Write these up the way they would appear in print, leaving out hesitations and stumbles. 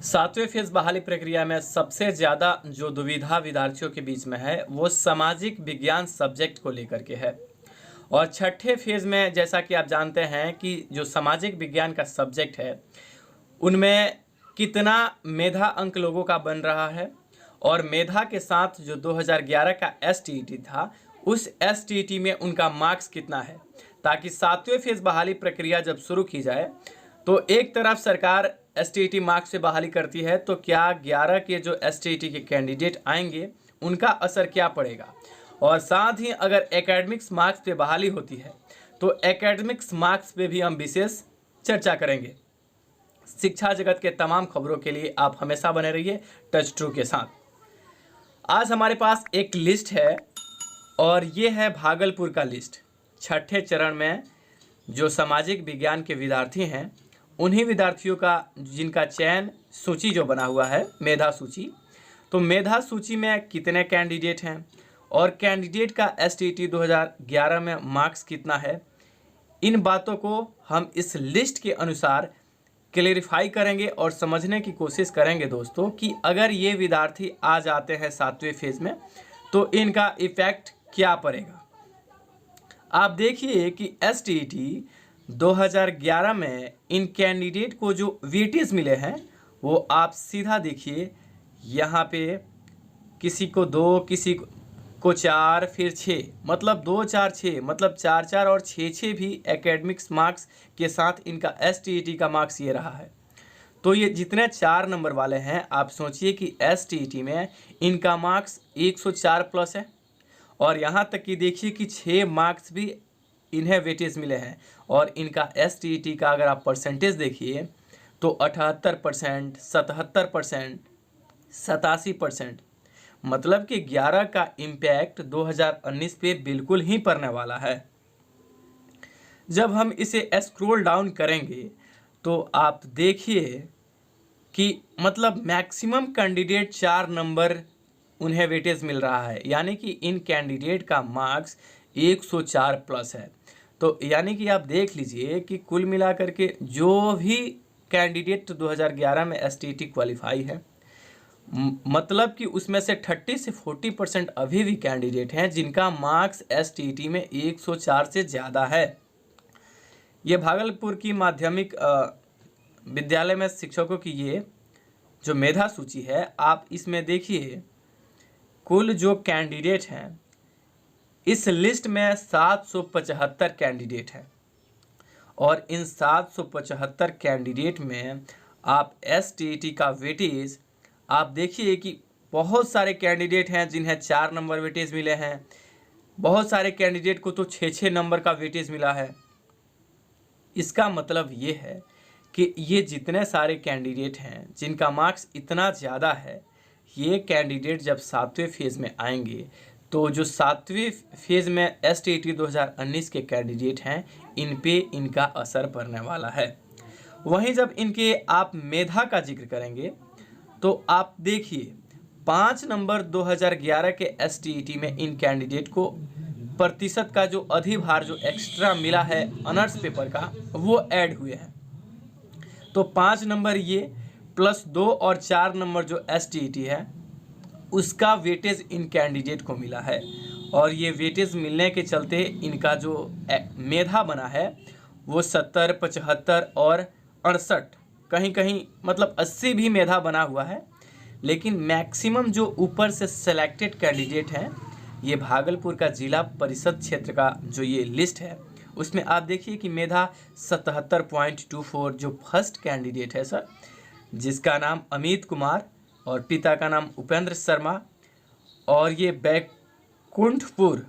सातवें फेज बहाली प्रक्रिया में सबसे ज़्यादा जो दुविधा विद्यार्थियों के बीच में है वो सामाजिक विज्ञान सब्जेक्ट को लेकर के है। और छठे फेज में जैसा कि आप जानते हैं कि जो सामाजिक विज्ञान का सब्जेक्ट है उनमें कितना मेधा अंक लोगों का बन रहा है और मेधा के साथ जो 2011 का एसटीईटी था उस एसटीईटी में उनका मार्क्स कितना है, ताकि सातवें फेज बहाली प्रक्रिया जब शुरू की जाए तो एक तरफ सरकार एसटीईटी मार्क्स से बहाली करती है, तो क्या 11 के जो एसटीईटी के कैंडिडेट आएंगे उनका असर क्या पड़ेगा, और साथ ही अगर एकेडमिक्स मार्क्स पे बहाली होती है तो एकेडमिक्स मार्क्स पे भी हम विशेष चर्चा करेंगे। शिक्षा जगत के तमाम खबरों के लिए आप हमेशा बने रहिए टच ट्रू के साथ। आज हमारे पास एक लिस्ट है और ये है भागलपुर का लिस्ट। छठे चरण में जो सामाजिक विज्ञान के विद्यार्थी हैं उन्हीं विद्यार्थियों का जिनका चयन सूची जो बना हुआ है मेधा सूची, तो मेधा सूची में कितने कैंडिडेट हैं और कैंडिडेट का एसटीईटी 2011 में मार्क्स कितना है, इन बातों को हम इस लिस्ट के अनुसार क्लेरिफाई करेंगे और समझने की कोशिश करेंगे दोस्तों कि अगर ये विद्यार्थी आ जाते हैं सातवें फेज में तो इनका इफेक्ट क्या पड़ेगा। आप देखिए कि एसटीईटी 2011 में इन कैंडिडेट को जो वेटेज मिले हैं वो आप सीधा देखिए, यहाँ पे किसी को 2, किसी को 4, फिर 6, मतलब 2, 4, 6, मतलब 4, 4 और 6, 6 भी एकेडमिक्स मार्क्स के साथ इनका एसटीईटी का मार्क्स ये रहा है। तो ये जितने 4 नंबर वाले हैं आप सोचिए कि एसटीईटी में इनका मार्क्स 104 प्लस है, और यहाँ तक कि देखिए कि 6 मार्क्स भी इन्हें वेटेज मिले हैं, और इनका एसटीईटी का अगर आप परसेंटेज देखिए तो 78%, 77%, 87%, मतलब कि 11 का इम्पैक्ट 2019 पे बिल्कुल ही पड़ने वाला है। जब हम इसे स्क्रॉल डाउन करेंगे तो आप देखिए कि मतलब मैक्सिमम कैंडिडेट 4 नंबर उन्हें वेटेज मिल रहा है, यानी कि इन कैंडिडेट का मार्क्स 104 प्लस है। तो यानी कि आप देख लीजिए कि कुल मिलाकर के जो भी कैंडिडेट 2011 में एसटीईटी क्वालिफाई है, मतलब कि उसमें से 30 से 40% अभी भी कैंडिडेट हैं जिनका मार्क्स एसटीईटी में 104 से ज़्यादा है। ये भागलपुर की माध्यमिक विद्यालय में शिक्षकों की ये जो मेधा सूची है, आप इसमें देखिए कुल जो कैंडिडेट हैं इस लिस्ट में 775 कैंडिडेट हैं, और इन 775 कैंडिडेट में आप एसटीईटी का वेटेज आप देखिए कि बहुत सारे कैंडिडेट हैं जिन्हें 4 नंबर वेटेज मिले हैं, बहुत सारे कैंडिडेट को तो 6-6 नंबर का वेटेज मिला है। इसका मतलब ये है कि ये जितने सारे कैंडिडेट हैं जिनका मार्क्स इतना ज़्यादा है, ये कैंडिडेट जब सातवें फेज़ में आएंगे तो जो सातवें फेज़ में एसटीईटी 2019 के कैंडिडेट हैं इन पे इनका असर पड़ने वाला है। वहीं जब इनके आप मेधा का जिक्र करेंगे तो आप देखिए 5 नंबर 2011 के एसटीईटी में इन कैंडिडेट को प्रतिशत का जो अधिभार जो एक्स्ट्रा मिला है ऑनर्स पेपर का वो ऐड हुए हैं। तो 5 नंबर ये प्लस 2 और 4 नंबर जो एसटीईटी है उसका वेटेज इन कैंडिडेट को मिला है, और ये वेटेज मिलने के चलते इनका जो मेधा बना है वो 70, 75 और 68, कहीं कहीं मतलब 80 भी मेधा बना हुआ है। लेकिन मैक्सिमम जो ऊपर से सेलेक्टेड कैंडिडेट हैं, ये भागलपुर का जिला परिषद क्षेत्र का जो ये लिस्ट है उसमें आप देखिए कि मेधा 77.24 जो फर्स्ट कैंडिडेट है सर, जिसका नाम अमित कुमार और पिता का नाम उपेंद्र शर्मा, और ये बैकुंठपुर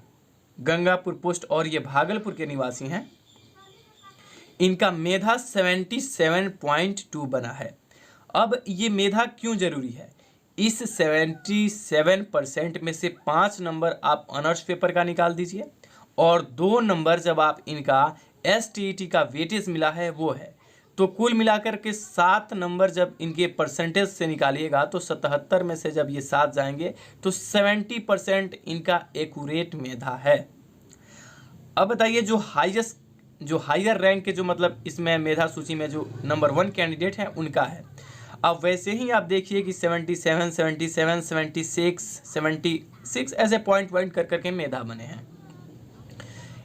गंगापुर पोस्ट और ये भागलपुर के निवासी हैं, इनका मेधा 77.2 बना है। अब ये मेधा क्यों ज़रूरी है? इस 77% में से 5 नंबर आप ऑनर्स पेपर का निकाल दीजिए, और 2 नंबर जब आप इनका एसटीईटी का वेटेज मिला है वो है, तो कुल मिलाकर के 7 नंबर जब इनके परसेंटेज से निकालिएगा तो 77 में से जब ये 7 जाएंगे तो 70% इनका एक्यूरेट मेधा है। अब बताइए जो हायर रैंक के जो मतलब इसमें मेधा सूची में जो नंबर 1 कैंडिडेट हैं उनका है। अब वैसे ही आप देखिए कि 77, 77, 76 ऐसे पॉइंट कर करके मेधा बने हैं।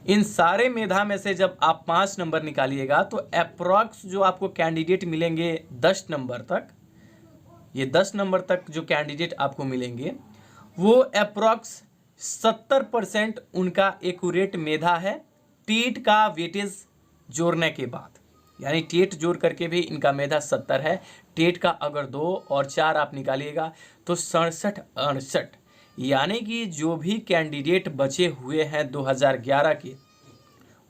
इन सारे मेधा में से जब आप 5 नंबर निकालिएगा तो अप्रॉक्स जो आपको कैंडिडेट मिलेंगे 10 नंबर तक, ये 10 नंबर तक जो कैंडिडेट आपको मिलेंगे वो अप्रॉक्स 70% उनका एक्यूरेट मेधा है टेट का वेटेज जोड़ने के बाद। यानी टेट जोड़ करके भी इनका मेधा 70 है। टेट का अगर 2 और 4 आप निकालिएगा तो 67-68, यानी कि जो भी कैंडिडेट बचे हुए हैं 2011 के,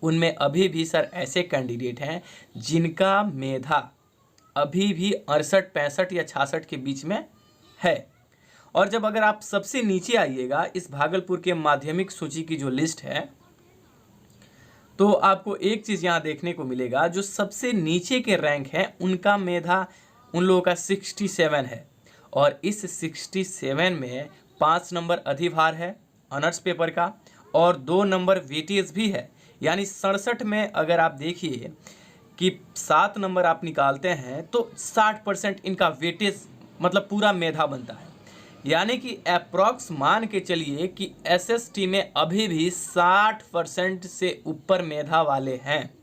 उनमें अभी भी सर ऐसे कैंडिडेट हैं जिनका मेधा अभी भी 68, 65 या 66 के बीच में है। और जब अगर आप सबसे नीचे आइएगा इस भागलपुर के माध्यमिक सूची की जो लिस्ट है, तो आपको एक चीज़ यहाँ देखने को मिलेगा, जो सबसे नीचे के रैंक हैं उनका मेधा उन लोगों का 67 है। और इस 67 में 5 नंबर अधिभार है ऑनर्स पेपर का और 2 नंबर वेटेज भी है। यानी 67 में अगर आप देखिए कि 7 नंबर आप निकालते हैं तो 60% इनका वेटेज मतलब पूरा मेधा बनता है। यानी कि अप्रॉक्स मान के चलिए कि एसएसटी में अभी भी 60% से ऊपर मेधा वाले हैं,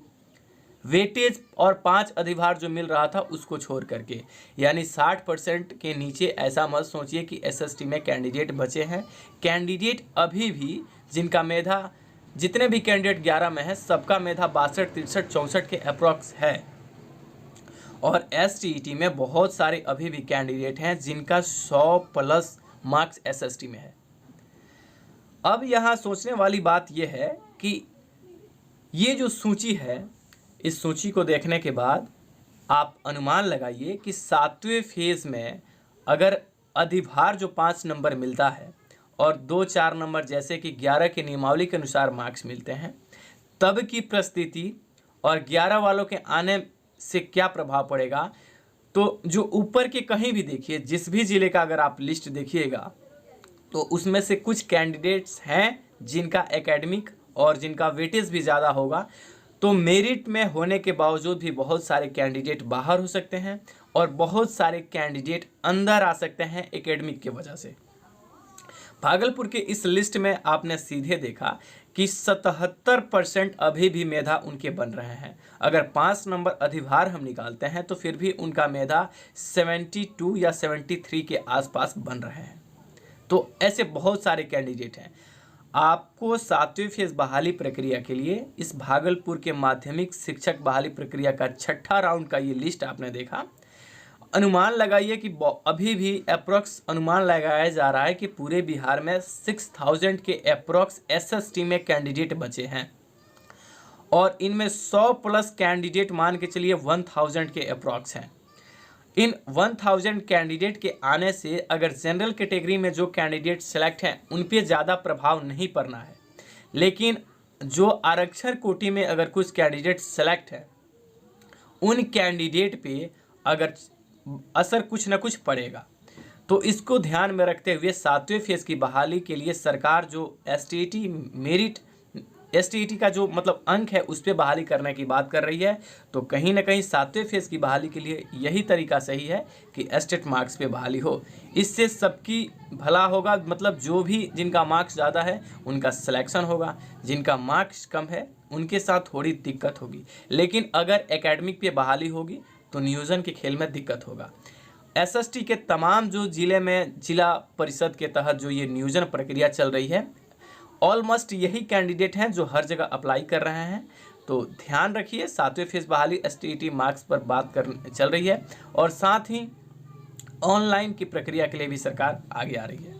वेटेज और 5 अधिभार जो मिल रहा था उसको छोड़ करके। यानी 60% के नीचे ऐसा मत सोचिए कि एसएसटी में कैंडिडेट बचे हैं। कैंडिडेट अभी भी जिनका मेधा, जितने भी कैंडिडेट 11 में है सबका मेधा 62, 63, 64 के अप्रॉक्स है। और एसटीईटी में बहुत सारे अभी भी कैंडिडेट हैं जिनका 100+ मार्क्स एसएसटी में है। अब यहाँ सोचने वाली बात यह है कि ये जो सूची है, इस सूची को देखने के बाद आप अनुमान लगाइए कि 7वें फेज में अगर अधिभार जो 5 नंबर मिलता है और 2-4 नंबर जैसे कि 11 की नियमावली के अनुसार मार्क्स मिलते हैं, तब की परिस्थिति और 11 वालों के आने से क्या प्रभाव पड़ेगा। तो जो ऊपर के कहीं भी देखिए, जिस भी ज़िले का अगर आप लिस्ट देखिएगा तो उसमें से कुछ कैंडिडेट्स हैं जिनका एकेडमिक और जिनका वेटेज भी ज़्यादा होगा। तो मेरिट में होने के बावजूद भी बहुत सारे कैंडिडेट बाहर हो सकते हैं और बहुत सारे कैंडिडेट अंदर आ सकते हैं एकेडमिक की वजह से। भागलपुर के इस लिस्ट में आपने सीधे देखा कि 77% अभी भी मेधा उनके बन रहे हैं। अगर 5 नंबर अधिभार हम निकालते हैं तो फिर भी उनका मेधा 72 या 73 के आसपास बन रहे हैं। तो ऐसे बहुत सारे कैंडिडेट हैं। आपको 7वें फेज बहाली प्रक्रिया के लिए इस भागलपुर के माध्यमिक शिक्षक बहाली प्रक्रिया का 6ठा राउंड का ये लिस्ट आपने देखा। अनुमान लगाइए कि अभी भी अप्रॉक्स अनुमान लगाया जा रहा है कि पूरे बिहार में 6000 के अप्रॉक्स एसएसटी में कैंडिडेट बचे हैं और इनमें 100+ कैंडिडेट मान के चलिए 1000 के अप्रॉक्स हैं। इन 1000 कैंडिडेट के आने से अगर जनरल कैटेगरी में जो कैंडिडेट सेलेक्ट हैं उन पे ज़्यादा प्रभाव नहीं पड़ना है, लेकिन जो आरक्षण कोटि में अगर कुछ कैंडिडेट सेलेक्ट हैं उन कैंडिडेट पे अगर असर कुछ न कुछ पड़ेगा। तो इसको ध्यान में रखते हुए 7वें फेज की बहाली के लिए सरकार जो एसटीईटी मेरिट, एसटीईटी का जो मतलब अंक है उस पर बहाली करने की बात कर रही है। तो कहीं ना कहीं 7वें फेज की बहाली के लिए यही तरीका सही है कि एस्टेट मार्क्स पे बहाली हो। इससे सबकी भला होगा, मतलब जो भी जिनका मार्क्स ज़्यादा है उनका सिलेक्शन होगा, जिनका मार्क्स कम है उनके साथ थोड़ी दिक्कत होगी। लेकिन अगर एकेडमिक पे बहाली होगी तो नियोजन के खेल में दिक्कत होगा। एसएसटी के तमाम जो ज़िले में जिला परिषद के तहत जो ये नियोजन प्रक्रिया चल रही है, ऑलमोस्ट यही कैंडिडेट हैं जो हर जगह अप्लाई कर रहे हैं। तो ध्यान रखिए 7वें फेज बहाली एसटीईटी मार्क्स पर बात चल रही है और साथ ही ऑनलाइन की प्रक्रिया के लिए भी सरकार आगे आ रही है।